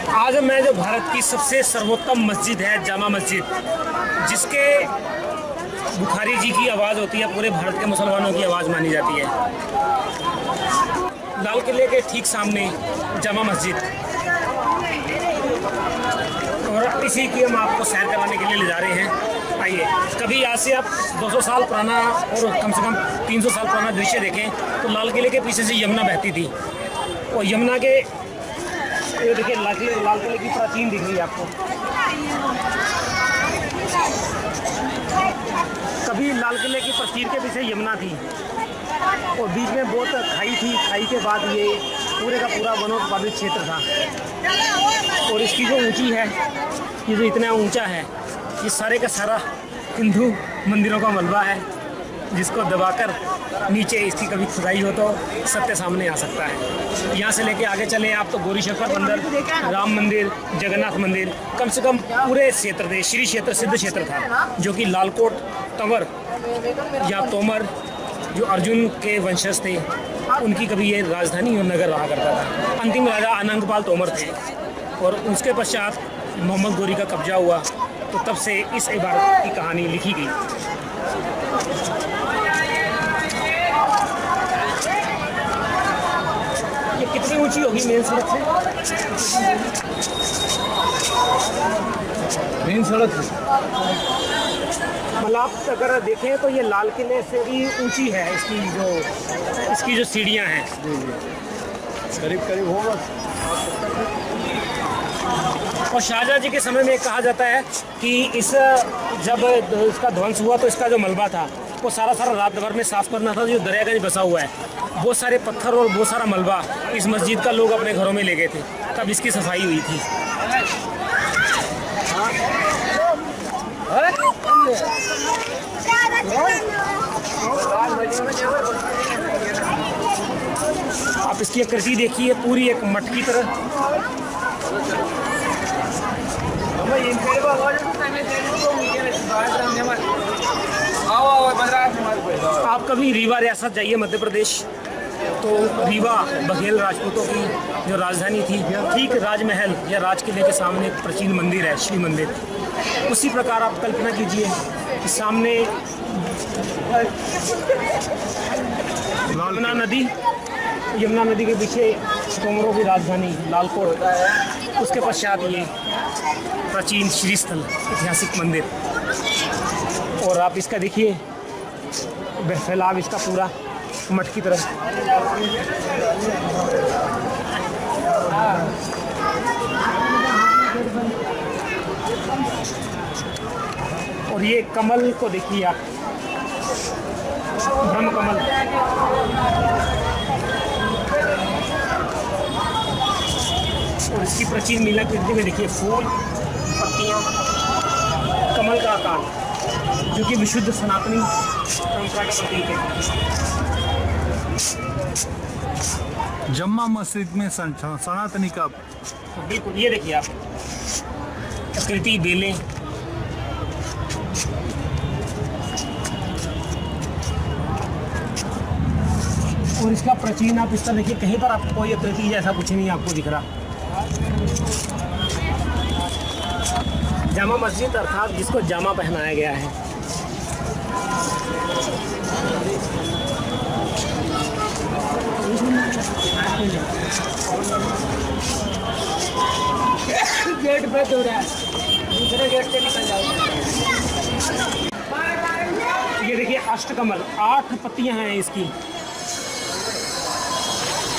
आज मैं जो भारत की सबसे सर्वोत्तम मस्जिद है जामा मस्जिद, जिसके बुखारी जी की आवाज़ होती है, पूरे भारत के मुसलमानों की आवाज़ मानी जाती है। लाल किले के ठीक सामने जामा मस्जिद, और इसी की हम आपको सैर कराने के लिए ले जा रहे हैं। आइए, कभी यहाँ से आप 200 साल पुराना और कम से कम 300 साल पुराना दृश्य देखें तो लाल किले के पीछे से यमुना बहती थी, और यमुना के ये देखिए लाल किले की प्राचीन दिख रही है आपको। कभी लाल किले की प्राचीर के पीछे यमुना थी और बीच में बहुत खाई थी। खाई के बाद ये पूरे का पूरा वनोत्पादित क्षेत्र था, और इसकी जो ऊंची है, ये जो इतना ऊंचा है, ये सारे का सारा हिंदू मंदिरों का मलबा है, जिसको दबाकर नीचे इसकी कभी खुदाई हो तो सत्य सामने आ सकता है। यहाँ से लेके आगे चले आप तो गौरी शंकर मंदिर, राम मंदिर, जगन्नाथ मंदिर, कम से कम पूरे क्षेत्र थे। श्री क्षेत्र सिद्ध क्षेत्र था, जो कि लालकोट तंवर या तोमर जो अर्जुन के वंशज थे, उनकी कभी ये राजधानी और नगर रहा करता था। अंतिम राजा अनंगपाल तोमर थे, और उसके पश्चात मोहम्मद गौरी का कब्जा हुआ, तो तब से इस इबारत की कहानी लिखी गई। ये कितनी ऊंची होगी मेन सड़क से? मेन सड़क मतलब आप अगर देखें तो ये लाल किले से भी ऊंची है इसकी जो सीढ़ियाँ हैं। करीब करीब होगा। और शाहजहाँ जी के समय में कहा जाता है कि जब इसका ध्वंस हुआ तो इसका जो मलबा था वो सारा रात भर में साफ करना था। जो दरियागंज बसा हुआ है, बहुत सारे पत्थर और बहुत सारा मलबा इस मस्जिद का लोग अपने घरों में ले गए थे, तब इसकी सफाई हुई थी। आप इसकी आकृति देखिए, पूरी एक मठ की तरह। आप कभी रीवा रियासत जाइए मध्य प्रदेश, तो रीवा बघेल राजपूतों की जो राजधानी थी, ठीक राजमहल या राज किले के सामने एक प्राचीन मंदिर है, शिव मंदिर। उसी प्रकार आप कल्पना कीजिए कि सामने यमुना नदी के पीछे तोमरों की राजधानी लालकोट, उसके पश्चात ये प्राचीन श्री स्थल ऐतिहासिक मंदिर। और आप इसका देखिए फैलाव इसका पूरा मठ की तरह। और ये कमल को देखिए आप, ब्रह्म कमल। और इसकी प्राचीन मीलाकृति में देखिए फूल, पत्तियां, कमल का आकार, जो कि विशुद्ध सनातनी परंपरा का प्रतीक है। जम्मा मस्जिद में सनातनी का बिल्कुल, ये देखिए आप आकृति, बेलें। और इसका प्राचीन आप इस तरह देखिए, कहीं पर आपको कोई आकृति जैसा कुछ नहीं आपको दिख रहा। जामा मस्जिद अर्थात जिसको जामा पहनाया गया है। गेट बंद हो रहा है, दूसरे गेट से निकल जाओ। ये देखिए अष्टकमल, 8 पत्तियां हैं इसकी।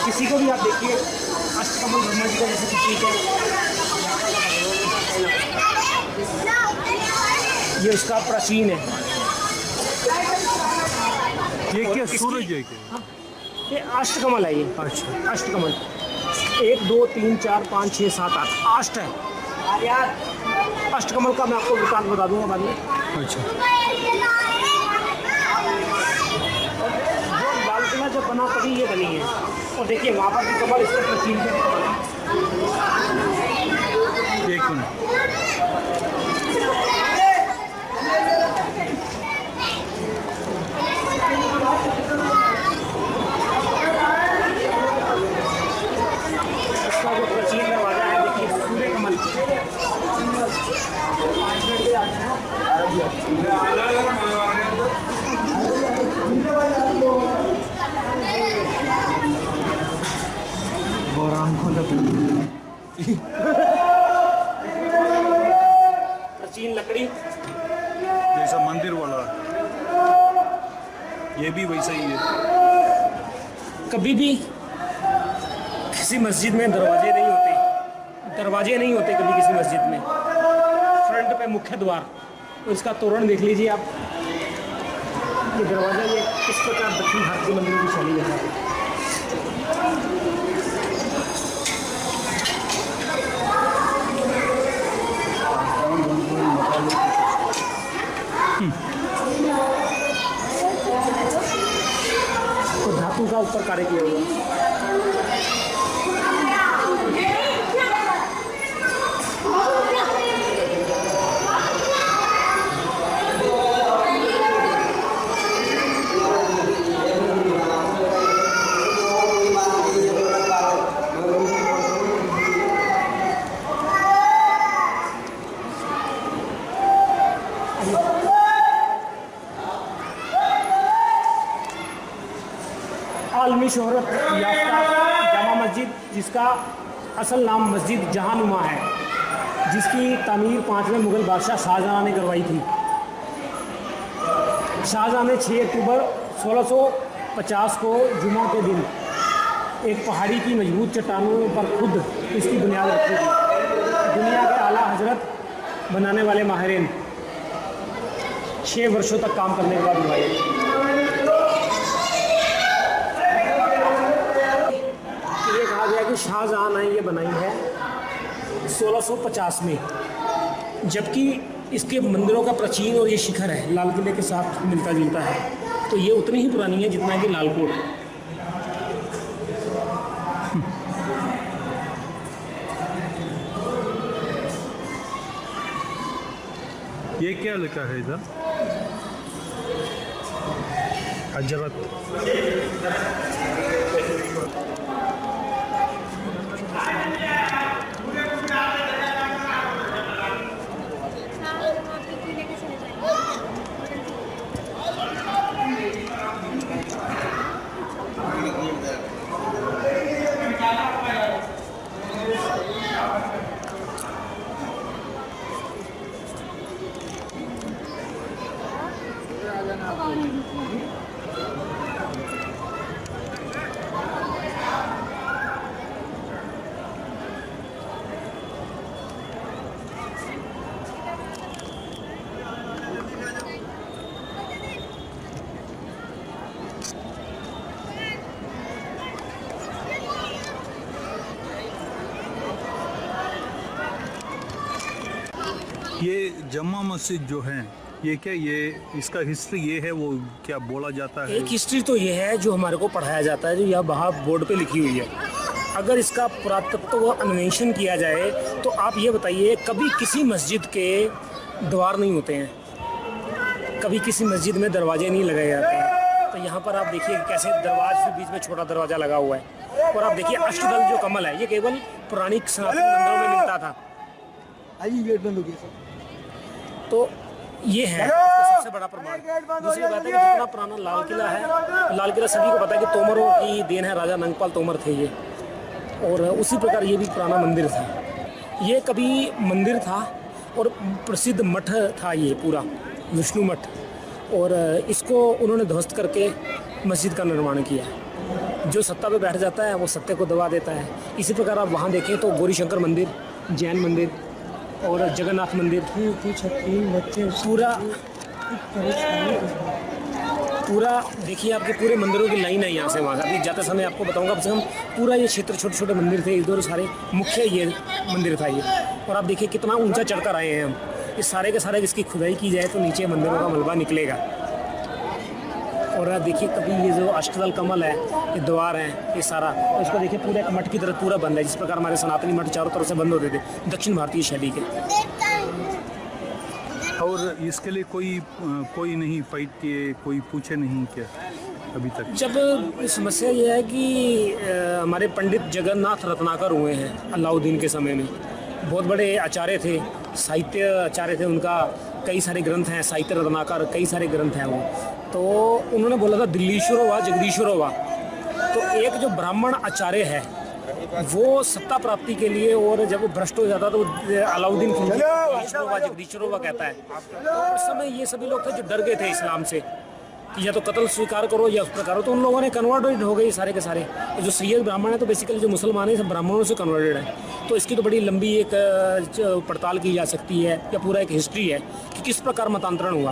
किसी को भी आप देखिए, अष्टकमल ब्रह्मा जी का जैसे प्रतीक है। ये उसका प्राचीन है। ये क्या सूरज है क्या? ये अष्टकमल है। ये अच्छा, अष्टकमल 1 2 3 4 5 6 7 8 अष्ट है। अष्टकमल का मैं आपको वृत्तांत बता दूंगा बाद में। अच्छा, जो लाल किला जब बना तभी ये बनी है। और देखिए वहाँ पर भी कमल इसका प्राचीन है। एक मिनट। इसका जो प्राचीन दरवाजा है, देखिए प्राचीन लकड़ी, जैसा मंदिर वाला, ये भी वैसा ही है। कभी भी किसी मस्जिद में दरवाजे नहीं होते कभी किसी मस्जिद में। फ्रंट पे मुख्य द्वार, और इसका तोरण देख लीजिए आप। ये दरवाजा ये किस प्रकार दक्षिण भारतीय मंदिरों की शैली है। तो धातु का ऊपर कार्य किया हुआ है। आलमी शोहरत याफ्ता जामा मस्जिद, जिसका असल नाम मस्जिद जहानुमा है, जिसकी तामीर 5वें मुग़ल बादशाह शाहजहाँ ने करवाई थी। शाहजहाँ ने 6 अक्टूबर 1650 को जुमा के दिन एक पहाड़ी की मजबूत चट्टानों पर खुद इसकी बुनियाद रखी थी। दुनिया के आला हजरत बनाने वाले माहिरीन 6 वर्षों तक काम करने के बाद बनाई। शाहजहाँ ने ये बनाई है 1650 में, जबकि इसके मंदिरों का प्राचीन और ये शिखर है लाल किले के साथ मिलता जुलता है, तो ये उतनी ही पुरानी है जितना कि लाल कोट। ये क्या लिखा है इधर? हजरत। ये जम्मा मस्जिद जो है, ये क्या, ये इसका हिस्ट्री ये है, वो क्या बोला जाता है? एक हिस्ट्री तो ये है जो हमारे को पढ़ाया जाता है, जो यहाँ बाहर बोर्ड पे लिखी हुई है। अगर इसका पुरातत्व अन्वेषण किया जाए तो आप ये बताइए, कभी किसी मस्जिद के द्वार नहीं होते हैं, कभी किसी मस्जिद में दरवाजे नहीं लगाए जाते हैं। तो यहाँ पर आप देखिए कैसे दरवाजे के बीच में छोटा दरवाज़ा लगा हुआ है। और आप देखिए अष्टदल जो कमल है, ये केवल पुरानी सनातन मंदिरों में मिलता था। तो ये है सबसे बड़ा प्रमाण। दूसरी बात है कि जितना पुराना लाल किला है, लाल किला सभी को पता है कि तोमरों की देन है, राजा नंगपाल तोमर थे ये, और उसी प्रकार ये भी पुराना मंदिर था। ये कभी मंदिर था और प्रसिद्ध मठ था ये पूरा, विष्णु मठ, और इसको उन्होंने ध्वस्त करके मस्जिद का निर्माण किया। जो सत्ता पे बैठ जाता है वो सत्ते को दबा देता है। इसी प्रकार आप वहाँ देखें तो गौरी शंकर मंदिर, जैन मंदिर और जगन्नाथ मंदिर, पूरा देखिए आपके पूरे मंदिरों की लाइन है यहाँ से वहाँ। अभी जाते समय आपको बताऊँगा, कम से कम पूरा ये क्षेत्र छोटे छोटे मंदिर थे, इधर सारे मुख्य ये मंदिर था ये। और आप देखिए कितना ऊंचा चढ़कर आए हैं हम। इस सारे के सारे इसकी खुदाई की जाए तो नीचे मंदिरों का मलबा निकलेगा। और आप देखिए कभी ये जो अष्टदल कमल है, ये द्वार है, ये सारा, और इसको देखिए पूरा एक मठ की तरह पूरा बंद है, जिस प्रकार हमारे सनातनी मठ चारों तरफ से बंद होते थे दक्षिण भारतीय शैली के। और इसके लिए कोई नहीं फाइट किए, कोई पूछे नहीं क्या अभी तक? जब समस्या ये है कि हमारे पंडित जगन्नाथ रत्नाकर हुए हैं अलाउद्दीन के समय में, बहुत बड़े आचार्य थे, साहित्य आचार्य थे, उनका कई सारे ग्रंथ हैं, साहित्य रत्नाकर कई सारे ग्रंथ हैं वो। तो उन्होंने बोला था दिल्लीश्वर वा जगदीश्वर वा। तो एक जो ब्राह्मण आचार्य है वो सत्ता प्राप्ति के लिए, और जब वो भ्रष्ट हो जाता तो अलाउद्दीन खिलजी जगदीशरोवा कहता है, तो उस समय ये सभी लोग थे जो डर गए थे इस्लाम से कि या तो कत्ल स्वीकार करो या उस प्रकार हो, तो उन लोगों ने कन्वर्टेड हो गए सारे के सारे। जो सैयद ब्राह्मण है तो बेसिकली जो मुसलमान है सब ब्राह्मणों से कन्वर्टेड है। तो इसकी तो बड़ी लंबी एक पड़ताल की जा सकती है, या पूरा एक हिस्ट्री है कि किस प्रकार मतांतरण हुआ।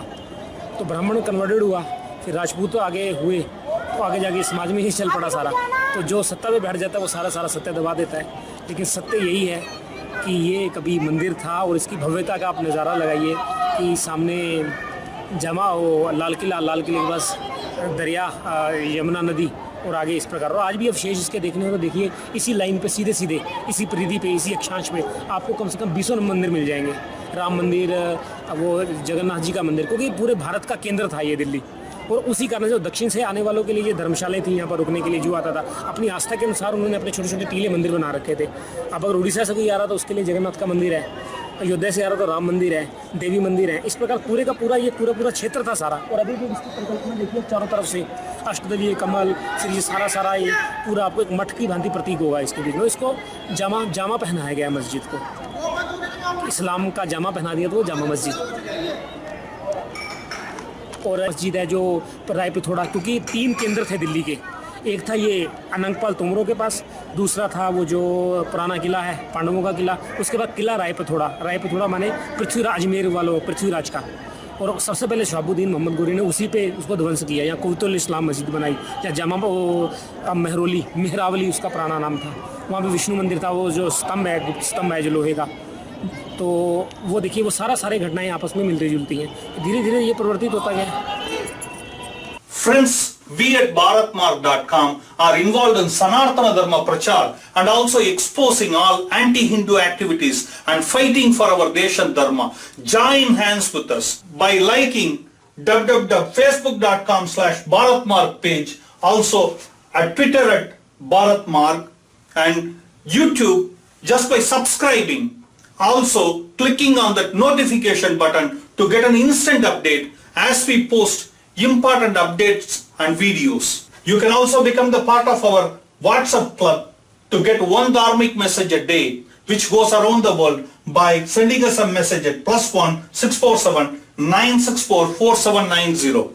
तो ब्राह्मण कन्वर्टेड हुआ, फिर राजपूत आगे हुए, तो आगे जाके समाज में ही चल पड़ा सारा। तो जो सत्ता पे बैठ जाता है वो सारा सत्य दबा देता है। लेकिन सत्य यही है कि ये कभी मंदिर था, और इसकी भव्यता का आप नज़ारा लगाइए कि सामने जमा हो लाल किले के पास दरिया यमुना नदी, और आगे इस प्रकार। और आज भी अवशेष इसके देखने को देखिए, इसी लाइन पे सीधे सीधे इसी परिधि पे, इसी अक्षांश पे आपको कम से कम 20 मंदिर मिल जाएंगे। राम मंदिर, वो जगन्नाथ जी का मंदिर, क्योंकि पूरे भारत का केंद्र था ये दिल्ली। और उसी कारण से दक्षिण से आने वालों के लिए ये धर्मशालाएं थी, यहाँ पर रुकने के लिए जो आता था अपनी आस्था के अनुसार उन्होंने अपने छोटे छोटे टीले मंदिर बना रखे थे। अब अगर उड़ीसा से कोई आ रहा तो उसके लिए जगन्नाथ का मंदिर है, अयोध्या से आ रहा तो राम मंदिर है, देवी मंदिर है। इस प्रकार पूरे का पूरा ये पूरा क्षेत्र था सारा। और अभी भी इसकी परिकल्पना देखिए, चारों तरफ से अष्टदलीय कमल, फिर ये सारा ये पूरा आपको एक मठ की भांति प्रतीक होगा इसके बीच में। इसको जामा पहनाया गया मस्जिद को, इस्लाम का जामा पहना दिया तो वो जामा मस्जिद। और मस्जिद है जो राय पिथौड़ा, क्योंकि 3 केंद्र थे दिल्ली के। एक था ये अनंगपाल तोमरों के पास, दूसरा था वो जो पुराना किला है पांडवों का किला, उसके बाद किला राय पिथौड़ा माने पृथ्वीराज, अजमेर वालों पृथ्वीराज का। और सबसे पहले शहाबुद्दीन मोहम्मद गोरी ने उसी पे उसको ध्वंस किया। यहाँ कुतुल इस्लाम मस्जिद बनाई, या जामा मेहरावली उसका पुराना नाम था। वहाँ पे विष्णु मंदिर था, वो जो स्तंभ है, गुप्त स्तंभ है जो लोहे का। तो वो देखिए, वो सारी घटनाएं आपस में मिलती जुलती हैं। धीरे धीरे ये परिवर्तित होता गया। Friends, we at BharatMark.com are involved in Sanatana Dharma Prachar and also exposing all anti-Hindu activities and fighting for our Desha Dharma. Join hands with us by liking www.facebook.com/BharatMark page, also at Twitter at BharatMark, and YouTube just by subscribing. Also clicking on that notification button to get an instant update as we post important updates and videos. You can also become the part of our WhatsApp club to get one dharmic message a day, which goes around the world, by sending us a message at +1 647 964 4790.